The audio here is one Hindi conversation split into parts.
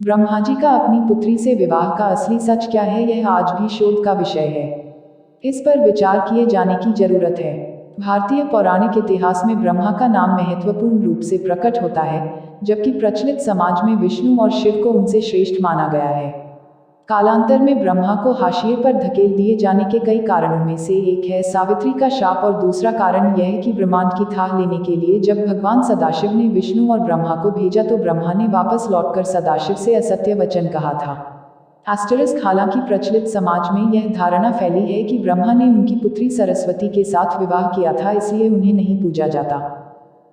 ब्रह्मा जी का अपनी पुत्री से विवाह का असली सच क्या है, यह आज भी शोध का विषय है। इस पर विचार किए जाने की जरूरत है। भारतीय पौराणिक इतिहास में ब्रह्मा का नाम महत्वपूर्ण रूप से प्रकट होता है, जबकि प्रचलित समाज में विष्णु और शिव को उनसे श्रेष्ठ माना गया है। कालांतर में ब्रह्मा को हाशिए पर धकेल दिए जाने के कई कारणों में से एक है सावित्री का शाप, और दूसरा कारण यह है कि ब्रह्मांड की थाह लेने के लिए जब भगवान सदाशिव ने विष्णु और ब्रह्मा को भेजा तो ब्रह्मा ने वापस लौटकर सदाशिव से असत्य वचन कहा था। हालांकि प्रचलित समाज में यह धारणा फैली है कि ब्रह्मा ने उनकी पुत्री सरस्वती के साथ विवाह किया था, इसलिए उन्हें नहीं पूजा जाता।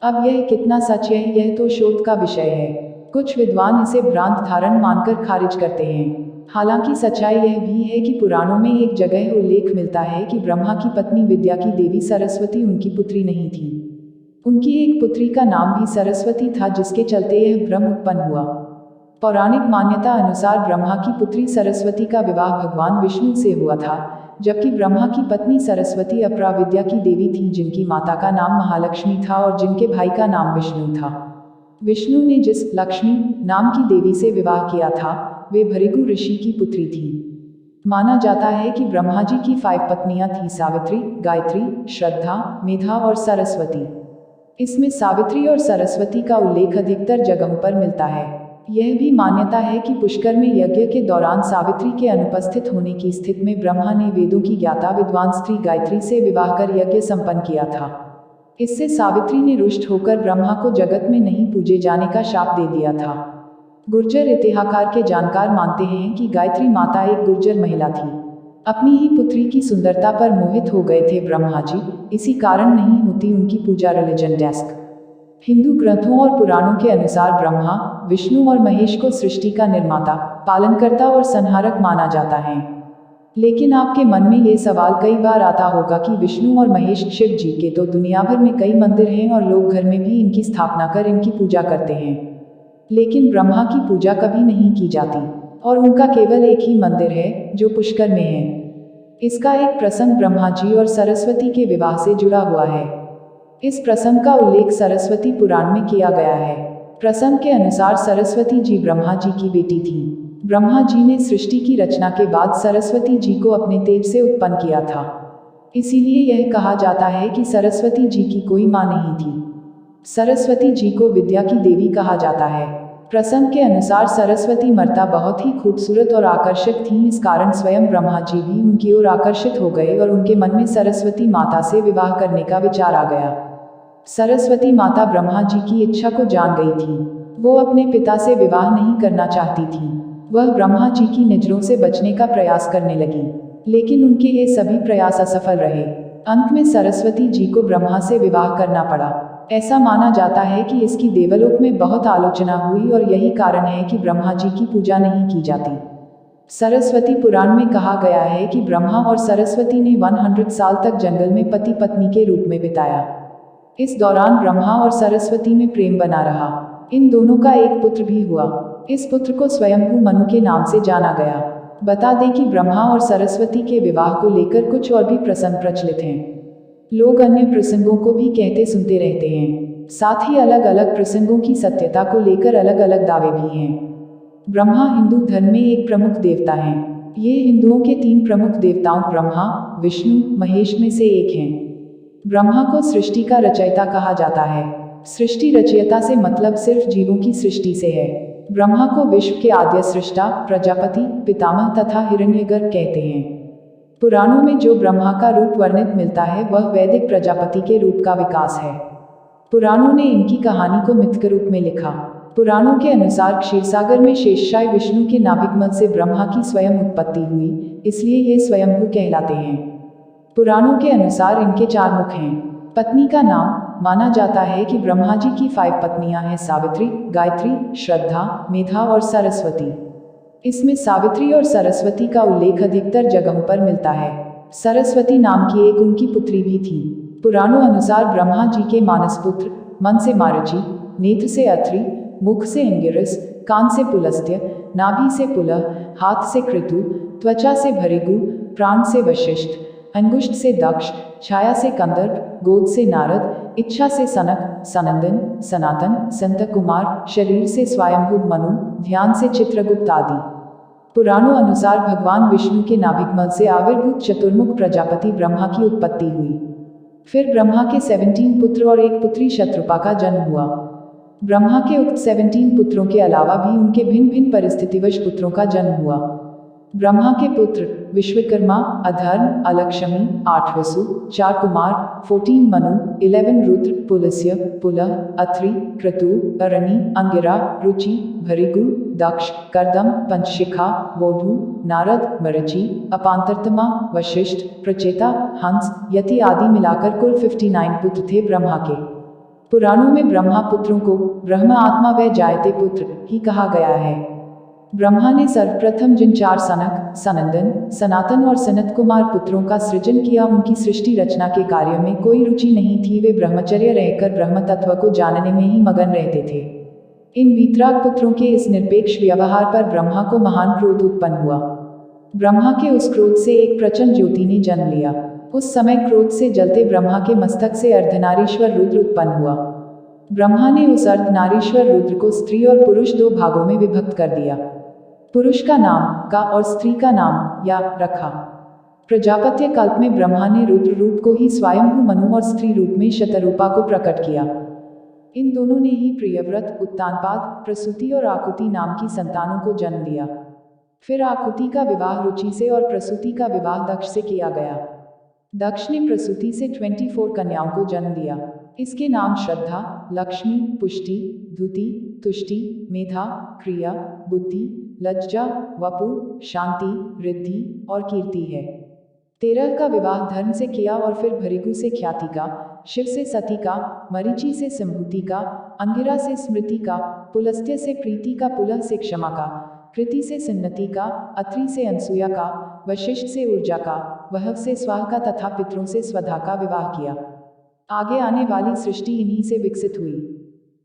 अब यह कितना सच है, यह तो शोध का विषय है। कुछ विद्वान इसे भ्रांत धारणा मानकर खारिज करते हैं। हालांकि सच्चाई यह भी है कि पुराणों में एक जगह उल्लेख मिलता है कि ब्रह्मा की पत्नी विद्या की देवी सरस्वती उनकी पुत्री नहीं थी। उनकी एक पुत्री का नाम भी सरस्वती था, जिसके चलते यह भ्रम उत्पन्न हुआ। पौराणिक मान्यता अनुसार ब्रह्मा की पुत्री सरस्वती का विवाह भगवान विष्णु से हुआ था, जबकि ब्रह्मा की पत्नी सरस्वती अपरा विद्या की देवी थी, जिनकी माता का नाम महालक्ष्मी था और जिनके भाई का नाम विष्णु था। विष्णु ने जिस लक्ष्मी नाम की देवी से विवाह किया था, वे भृगु ऋषि की पुत्री थी। माना जाता है कि ब्रह्मा जी की 5 पत्नियां थीं: सावित्री, गायत्री, श्रद्धा, मेधा और सरस्वती। इसमें सावित्री और सरस्वती का उल्लेख अधिकतर जगहों पर मिलता है। यह भी मान्यता है कि पुष्कर में यज्ञ के दौरान सावित्री के अनुपस्थित होने की स्थिति में ब्रह्मा ने वेदों की ज्ञाता विद्वान स्त्री गायत्री से विवाह कर यज्ञ संपन्न किया था। इससे सावित्री ने रुष्ट होकर ब्रह्मा को जगत में नहीं पूजे जाने का शाप दे दिया था। गुर्जर इतिहासकार के जानकार मानते हैं कि गायत्री माता एक गुर्जर महिला थी। अपनी ही पुत्री की सुंदरता पर मोहित हो गए थे ब्रह्मा जी, इसी कारण नहीं होती उनकी पूजा। Religion desk. हिंदू ग्रंथों और पुराणों के अनुसार ब्रह्मा, विष्णु और महेश को सृष्टि का निर्माता, पालनकर्ता और संहारक माना जाता है। लेकिन आपके मन में ये सवाल कई बार आता होगा कि विष्णु और महेश शिव जी के तो दुनिया भर में कई मंदिर हैं और लोग घर में भी इनकी स्थापना कर इनकी पूजा करते हैं, लेकिन ब्रह्मा की पूजा कभी नहीं की जाती और उनका केवल एक ही मंदिर है जो पुष्कर में है। इसका एक प्रसंग ब्रह्मा जी और सरस्वती के विवाह से जुड़ा हुआ है। इस प्रसंग का उल्लेख सरस्वती पुराण में किया गया है। प्रसंग के अनुसार सरस्वती जी ब्रह्मा जी की बेटी थी। ब्रह्मा जी ने सृष्टि की रचना के बाद सरस्वती जी को अपने तेज से उत्पन्न किया था। इसीलिए यह कहा जाता है कि सरस्वती जी की कोई मां नहीं थी। सरस्वती जी को विद्या की देवी कहा जाता है। प्रसंग के अनुसार सरस्वती माता बहुत ही खूबसूरत और आकर्षक थीं, इस कारण स्वयं ब्रह्मा जी भी उनकी ओर आकर्षित हो गए और उनके मन में सरस्वती माता से विवाह करने का विचार आ गया। सरस्वती माता ब्रह्मा जी की इच्छा को जान गई थी। वो अपने पिता से विवाह नहीं करना चाहती थी। वह ब्रह्मा जी की नजरों से बचने का प्रयास करने लगी, लेकिन उनके ये सभी प्रयास असफल रहे। अंत में सरस्वती जी को ब्रह्मा से विवाह करना पड़ा। ऐसा माना जाता है कि इसकी देवलोक में बहुत आलोचना हुई और यही कारण है कि ब्रह्मा जी की पूजा नहीं की जाती। सरस्वती पुराण में कहा गया है कि ब्रह्मा और सरस्वती ने 100 साल तक जंगल में पति पत्नी के रूप में बिताया। इस दौरान ब्रह्मा और सरस्वती में प्रेम बना रहा। इन दोनों का एक पुत्र भी हुआ। इस पुत्र को स्वयंभू मनु के नाम से जाना गया। बता दें कि ब्रह्मा और सरस्वती के विवाह को लेकर कुछ और भी प्रसंग प्रचलित हैं। लोग अन्य प्रसंगों को भी कहते सुनते रहते हैं। साथ ही अलग अलग प्रसंगों की सत्यता को लेकर अलग अलग दावे भी हैं। ब्रह्मा हिंदू धर्म में एक प्रमुख देवता हैं। ये हिंदुओं के 3 प्रमुख देवताओं ब्रह्मा, विष्णु, महेश में से एक हैं। ब्रह्मा को सृष्टि का रचयिता कहा जाता है। सृष्टि रचयिता से मतलब सिर्फ जीवों की सृष्टि से है। ब्रह्मा को विश्व के आद्य सृष्टा, प्रजापति, पितामह तथा हिरण्यगर्भ कहते हैं। पुराणों में जो ब्रह्मा का रूप वर्णित मिलता है वह वैदिक प्रजापति के रूप का विकास है। पुराणों ने इनकी कहानी को मिथ के रूप में लिखा। पुराणों के अनुसार क्षीरसागर में शेषशायी विष्णु के नाभिक से ब्रह्मा की स्वयं उत्पत्ति हुई, इसलिए ये स्वयंभू कहलाते हैं। पुराणों के अनुसार इनके 4 मुख हैं। पत्नी का नाम माना जाता है कि ब्रह्मा जी की 5 पत्नियां हैं: सावित्री, गायत्री, श्रद्धा, मेधा और सरस्वती। इसमें सावित्री और सरस्वती का उल्लेख अधिकतर जगहों पर मिलता है। सरस्वती नाम की एक उनकी पुत्री भी थी। पुराणों अनुसार ब्रह्मा जी के मानस पुत्र मन से मारीचि, नेत्र से अत्रि, मुख से इंगिरस, कान से पुलस्त्य, नाभि से पुलह, हाथ से कृतु, त्वचा से भृगु, प्राण से वशिष्ठ, अंगुष्ठ से दक्ष, छाया से कंदर्प, गोद से नारद, इच्छा से सनक, सनंदन, सनातन, संत कुमार, शरीर से स्वयंभू मनु, ध्यान से चित्रगुप्त आदि। पुराणों अनुसार भगवान विष्णु के नाभिकमल से आविर्भूत चतुर्मुख प्रजापति ब्रह्मा की उत्पत्ति हुई। फिर ब्रह्मा के 17 पुत्र और एक पुत्री शत्रुपा का जन्म हुआ। ब्रह्मा के उक्त 17 पुत्रों के अलावा भी उनके भिन्न भिन्न परिस्थितिवश पुत्रों का जन्म हुआ। ब्रह्मा के पुत्र विश्वकर्मा, अधर्म, अलक्ष्मी, 8 वसु, 4 कुमार, 14 मनु, 11 रुद्र, पुलस्त्य, पुलह, अत्रि, क्रतु, अरणि, अंगिरा, रुचि, भृगु, दक्ष, कर्दम, पंचशिखा, वोढु, नारद, मरीचि, अपांतरतमा, वशिष्ठ, प्रचेता, हंस, यति आदि मिलाकर कुल 59 पुत्र थे ब्रह्मा के। पुराणों में ब्रह्मा पुत्रों को ब्रह्म आत्मा व जायते पुत्र ही कहा गया है। ब्रह्मा ने सर्वप्रथम जिन 4 सनक, सनंदन, सनातन और सनत कुमार पुत्रों का सृजन किया, उनकी सृष्टि रचना के कार्य में कोई रुचि नहीं थी। वे ब्रह्मचर्य रहकर ब्रह्म तत्व को जानने में ही मगन रहते थे। इन वीतराग पुत्रों के इस निरपेक्ष व्यवहार पर ब्रह्मा को महान क्रोध उत्पन्न हुआ। ब्रह्मा के उस क्रोध से एक प्रचंड ज्योति ने जन्म लिया। उस समय क्रोध से जलते ब्रह्मा के मस्तक से अर्धनारीश्वर रुद्र उत्पन्न हुआ। ब्रह्मा ने उस अर्धनारीश्वर रुद्र को स्त्री और पुरुष 2 भागों में विभक्त कर दिया। पुरुष का नाम का और स्त्री का नाम या रखा। प्रजापत्य कल्प में ब्रह्मा ने रुद्र रूप को ही स्वयंभू मनु और स्त्री रूप में शतरूपा को प्रकट किया। इन दोनों ने ही प्रियव्रत, उत्तानपाद, प्रसूति और आकुति नाम की संतानों को जन्म दिया। फिर आकुति का विवाह रुचि से और प्रसूति का विवाह दक्ष से किया गया। दक्ष ने प्रसूति से 24 कन्याओं को जन्म दिया। इसके नाम श्रद्धा, लक्ष्मी, पुष्टि, धुति, तुष्टि, मेधा, क्रिया, बुद्धि, लज्जा, वपु, शांति, रिद्धि और कीर्ति है। 13 का विवाह धर्म से किया और फिर भृगु से ख्याति का, शिव से सती का, मरीचि से संभूति का, अंगिरा से स्मृति का, पुलस्त्य से प्रीति का, पुलह से क्षमा का, कृति से सुन्नति का, अत्रि से अनसूया का, वशिष्ठ से ऊर्जा का, वहव से स्वाह का तथा पितरों से स्वधा का विवाह किया। आगे आने वाली सृष्टि इन्हीं से विकसित हुई।